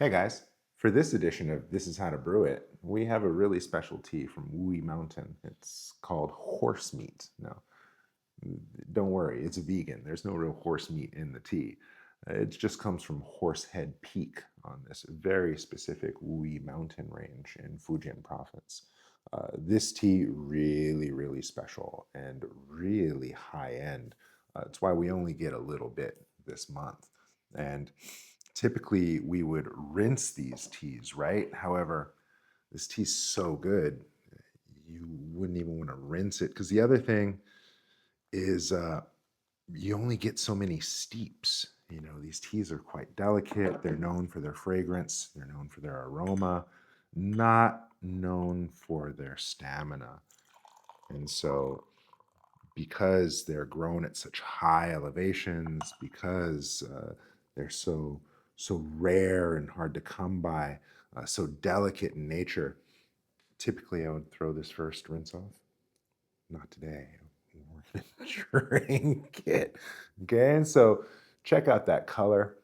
Hey guys, for this edition of This Is How to Brew It, we have a really special tea from Wooey Mountain. It's called horse meat. Now, don't worry, it's vegan. There's no real horse meat in the tea. It just comes from Horsehead Peak on this very specific Wooey Mountain range in Fujian province. This tea really special and really high end. It's why we only get a little bit this month. And typically we would rinse these teas, right? However, this tea's so good, you wouldn't even want to rinse it. Because the other thing is you only get so many steeps. You know, these teas are quite delicate. They're known for their fragrance, they're known for their aroma, not known for their stamina. And so, because they're grown at such high elevations, because they're so rare and hard to come by, so delicate in nature, typically I would throw this first rinse off. Not today. We're gonna drink it. Okay, and so check out that color.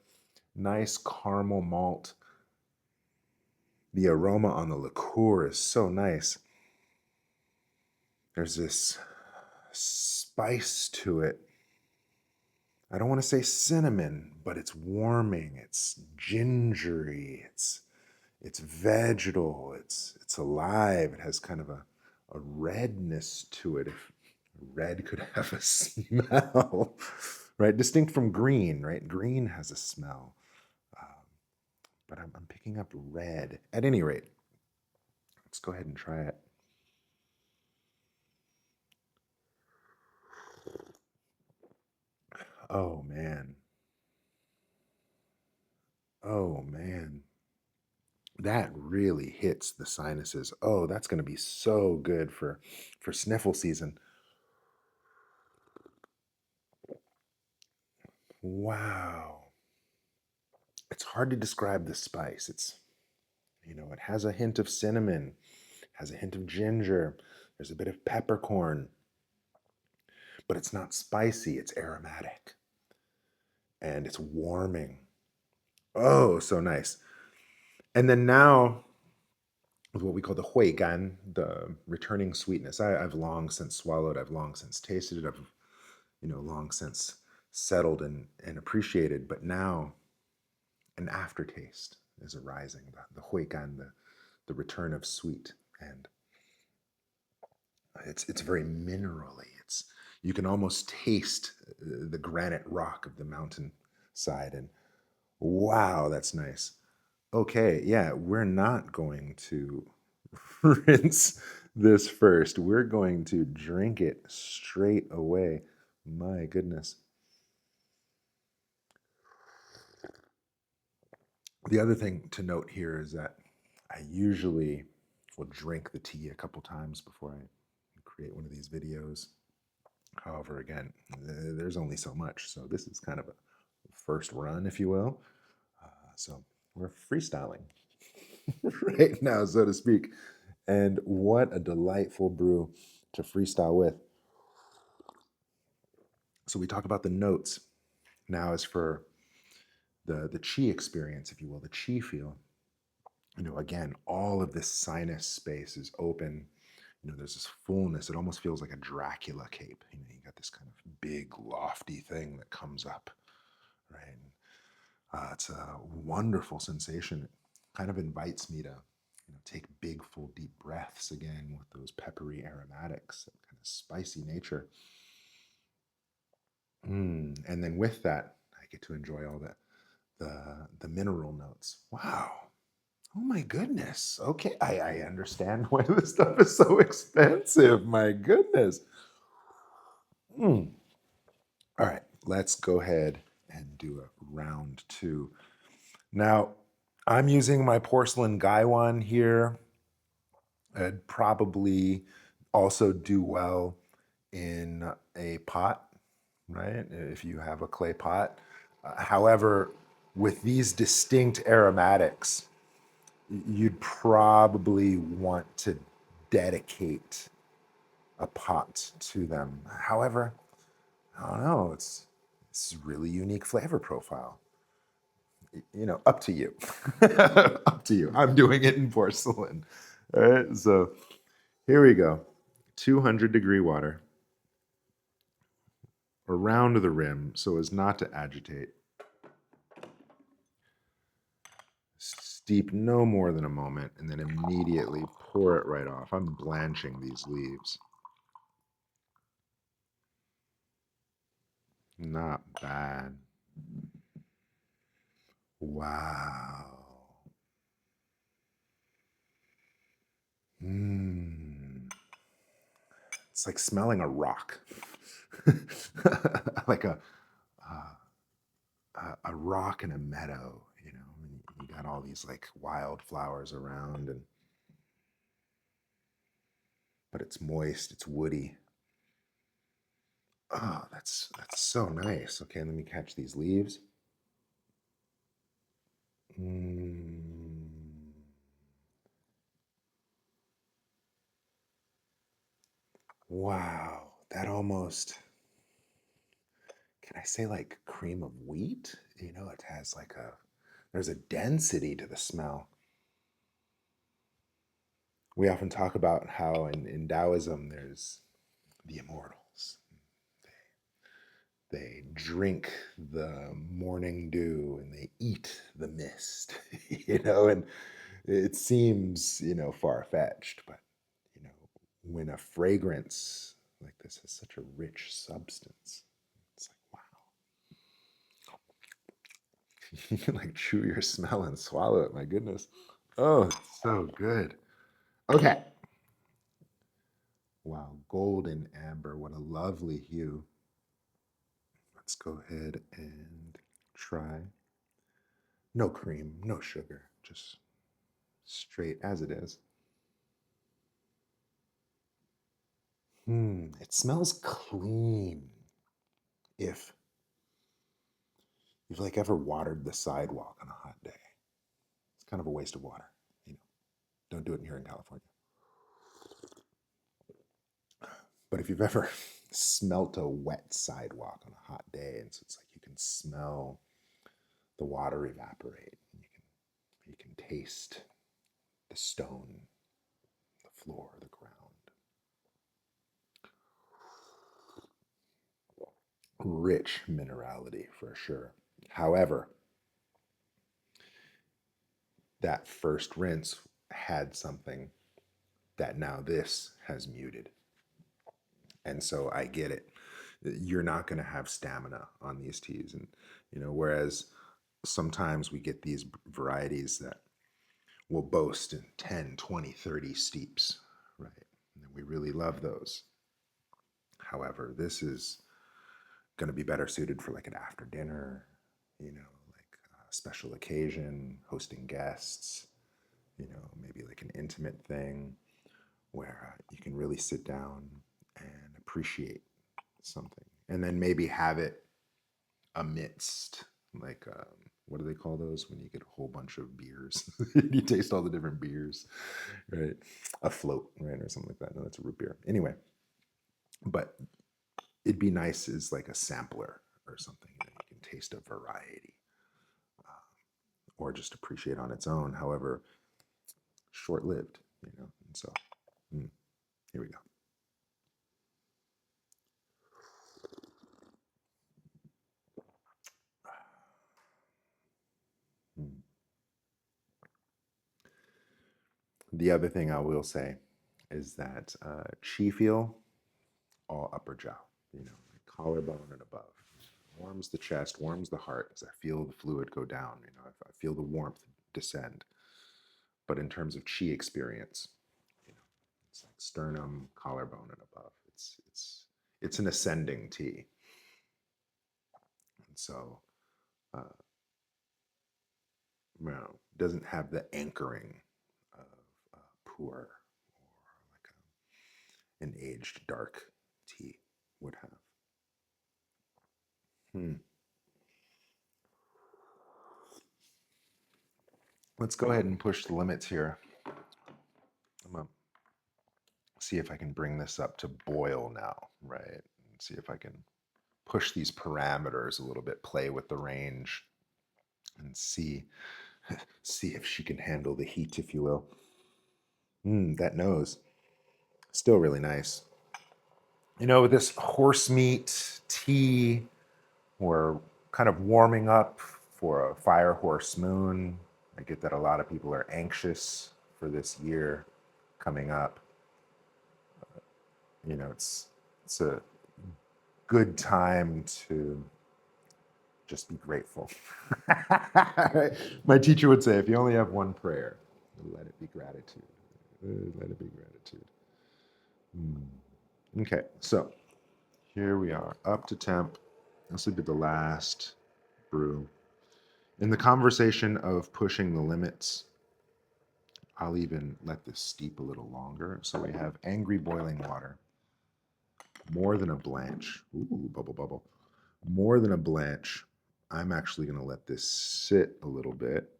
Nice caramel malt. The aroma on the liqueur is so nice. There's this spice to it. I don't want to say cinnamon, but it's warming. It's gingery. It's vegetal. It's alive. It has kind of a redness to it. If red could have a smell, right? Distinct from green, right? Green has a smell, um, but I'm picking up red. At any rate, let's go ahead and try it. Oh man. Oh man. That really hits the sinuses. Oh, that's going to be so good for sniffle season. Wow. It's hard to describe the spice. It has a hint of cinnamon, has a hint of ginger, there's a bit of peppercorn, but it's not spicy, it's aromatic and it's warming. Oh, so nice. And then now with what we call the hui gan, the returning sweetness. I've long since swallowed, I've long since tasted it, I've long since settled and appreciated, but now an aftertaste is arising. The hui gan, the return of sweet, and it's very minerally. It's You can almost taste the granite rock of the mountain side, and wow, that's nice. Okay, yeah, we're not going to rinse this first. We're going to drink it straight away. My goodness. The other thing to note here is that I usually will drink the tea a couple times before I create one of these videos. However, again, there's only so much. So this is kind of a first run, if you will. So we're freestyling right now, so to speak. And what a delightful brew to freestyle with. So we talk about the notes. Now as for the chi experience, if you will, the chi feel. Again, all of this sinus space is open. There's this fullness. It almost feels like a Dracula cape. You got this kind of big, lofty thing that comes up, right? It's a wonderful sensation. It kind of invites me to, take big, full, deep breaths again with those peppery aromatics, that kind of spicy nature. And then with that, I get to enjoy all the mineral notes. Wow. Oh my goodness. Okay, I understand why this stuff is so expensive. My goodness. Mm. All right, let's go ahead and do a round two. Now, I'm using my porcelain Gaiwan here. I'd probably also do well in a pot, right? If you have a clay pot. However, with these distinct aromatics, you'd probably want to dedicate a pot to them. However, I don't know, it's a really unique flavor profile. you know, up to you. Up to you. I'm doing it in porcelain. All right, so here we go. 200-degree water around the rim so as not to agitate. Steep no more than a moment and then immediately pour it right off. I'm blanching these leaves. Not bad. Wow. Mm. It's like smelling a rock. Like a rock in a meadow, you know. And you got all these like wildflowers around, and but it's moist, it's woody. Oh, that's so nice. Okay, let me catch these leaves. Mm. Wow, that almost, can I say like cream of wheat? You know, it has like there's a density to the smell. We often talk about how in Taoism there's the immortals. They drink the morning dew and they eat the mist, you know, and it seems, you know, far-fetched, but, you know, when a fragrance like this has such a rich substance, it's like, wow. You can like chew your smell and swallow it. My goodness. Oh, it's so good. Okay. Wow, golden amber. What a lovely hue. Let's go ahead and try. No cream, no sugar, just straight as it is. It smells clean. If you've like ever watered the sidewalk on a hot day, it's kind of a waste of water. You know, don't do it here in California. But if you've ever smelt a wet sidewalk on a hot day, and so it's like you can smell the water evaporate, and you can taste the stone, the floor, the ground. Rich minerality for sure. However, that first rinse had something that now this has muted. And so I get it. You're not going to have stamina on these teas. And, you know, whereas sometimes we get these varieties that will boast in 10, 20, 30 steeps, right? And we really love those. However, this is going to be better suited for like an after dinner, you know, like a special occasion, hosting guests, you know, maybe like an intimate thing where you can really sit down and appreciate something, and then maybe have it amidst like what do they call those when you get a whole bunch of beers? You taste all the different beers, right? A float, right, or something like that. No, that's a root beer. Anyway, but it'd be nice as like a sampler or something. You know, you can taste a variety, or just appreciate on its own. However, short-lived, you know. And so, here we go. Mm. The other thing I will say is that chi feel, all upper jaw, you know, like collarbone and above. Warms the chest, warms the heart as I feel the fluid go down. You know, I feel the warmth descend. But in terms of chi experience, you know, it's like sternum, collarbone, and above. It's an ascending T, and so you know, doesn't have the anchoring of poor or like an aged dark tea would have. Hmm. Let's go ahead and push the limits here. I'm gonna see if I can bring this up to boil now, right? And see if I can push these parameters a little bit, play with the range. and see if she can handle the heat, if you will. That nose, still really nice. This horse meat tea, we're kind of warming up for a fire horse moon. I get that a lot of people are anxious for this year coming up. It's a good time to just be grateful. My teacher would say, if you only have one prayer, let it be gratitude. Let it be gratitude. Okay, so here we are, up to temp. This would be the last brew. In the conversation of pushing the limits, I'll even let this steep a little longer. So we have angry boiling water, more than a blanch. Ooh, bubble, bubble. More than a blanch. I'm actually going to let this sit a little bit.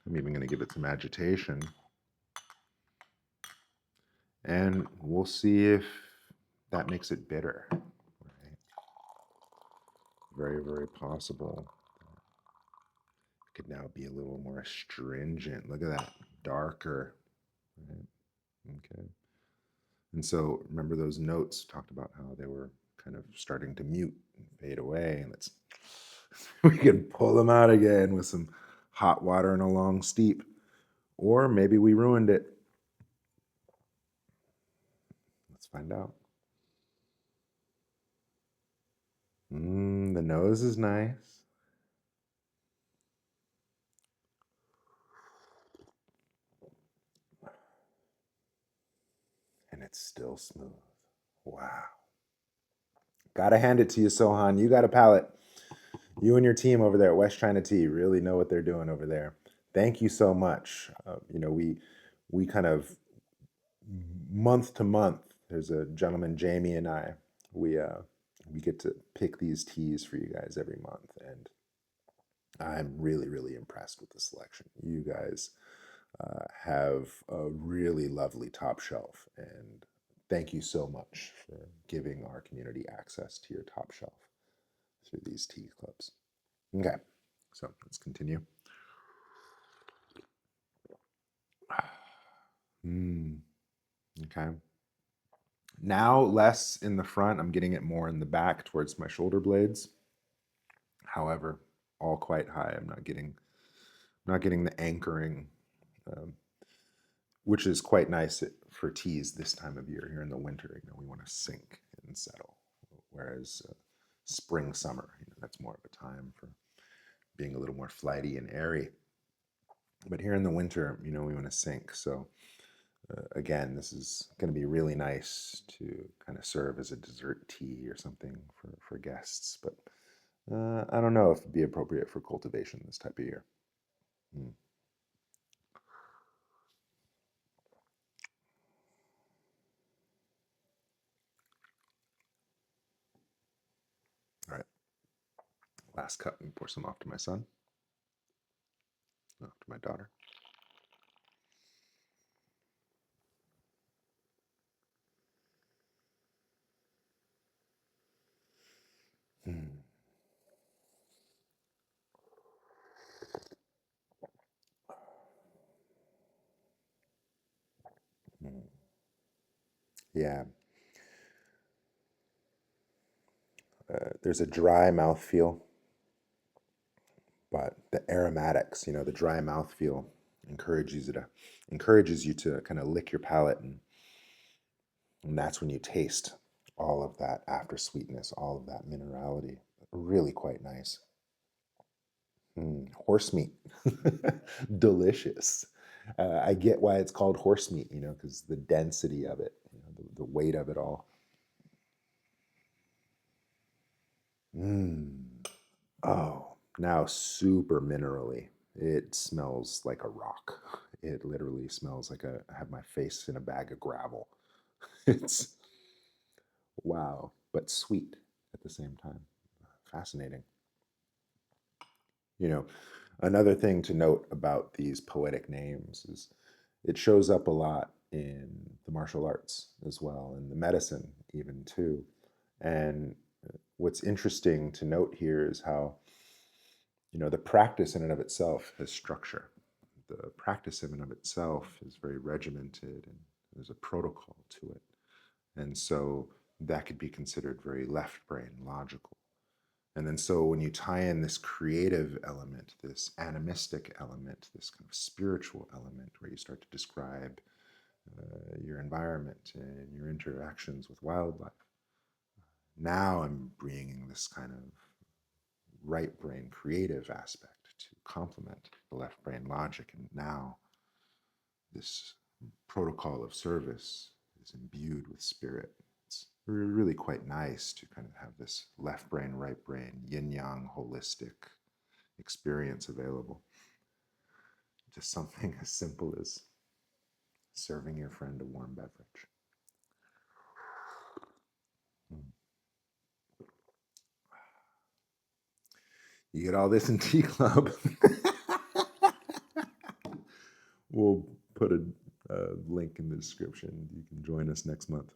I'm even going to give it some agitation. And we'll see if that makes it bitter. Right? Very, very possible. It could now be a little more astringent. Look at that. Darker. Right? Okay. And so remember those notes talked about how they were kind of starting to mute and fade away. And we can pull them out again with some hot water and a long steep. Or maybe we ruined it. Let's find out. The nose is nice. And it's still smooth. Wow. Gotta hand it to you, Sohan. You got a palate. You and your team over there at West China Tea really know what they're doing over there. Thank you so much. We kind of month to month. There's a gentleman, Jamie, and I. We get to pick these teas for you guys every month, and I'm really, really impressed with the selection. You guys have a really lovely top shelf, and thank you so much for giving our community access to your top shelf through these tea clubs. Okay, so let's continue. Okay. Now less in the front. I'm getting it more in the back towards my shoulder blades. However, all quite high. I'm not getting the anchoring, um, which is quite nice for teas this time of year. Here in the winter, we want to sink and settle, whereas spring, summer, that's more of a time for being a little more flighty and airy. But here in the winter, we want to sink. So again, this is going to be really nice to kind of serve as a dessert tea or something for guests. But I don't know if it'd be appropriate for cultivation this type of year. Mm. All right, last cup and pour some off to my son, off to my daughter. Mm. Mm. Yeah, there's a dry mouthfeel, but the aromatics, the dry mouthfeel encourages you to kind of lick your palate, and that's when you taste all of that after sweetness, all of that minerality. Really quite nice. Horse meat, delicious. I get why it's called horse meat, because the density of it, the weight of it all. Mm. Oh, now super minerally. It smells like a rock. It literally smells like I have my face in a bag of gravel. It's wow, but sweet at the same time. Fascinating. You know, Another thing to note about these poetic names is it shows up a lot in the martial arts as well, and the medicine even too. And what's interesting to note here is how, the practice in and of itself has structure. The practice in and of itself is very regimented and there's a protocol to it. And so that could be considered very left brain logical. And then so when you tie in this creative element, this animistic element, this kind of spiritual element where you start to describe your environment and your interactions with wildlife, now I'm bringing this kind of right brain creative aspect to complement the left brain logic. And now this protocol of service is imbued with spirit. It's really quite nice to kind of have this left brain, right brain, yin yang, holistic experience available. Just something as simple as serving your friend a warm beverage. You get all this in Tea Club. We'll put a link in the description. You can join us next month.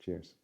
Cheers.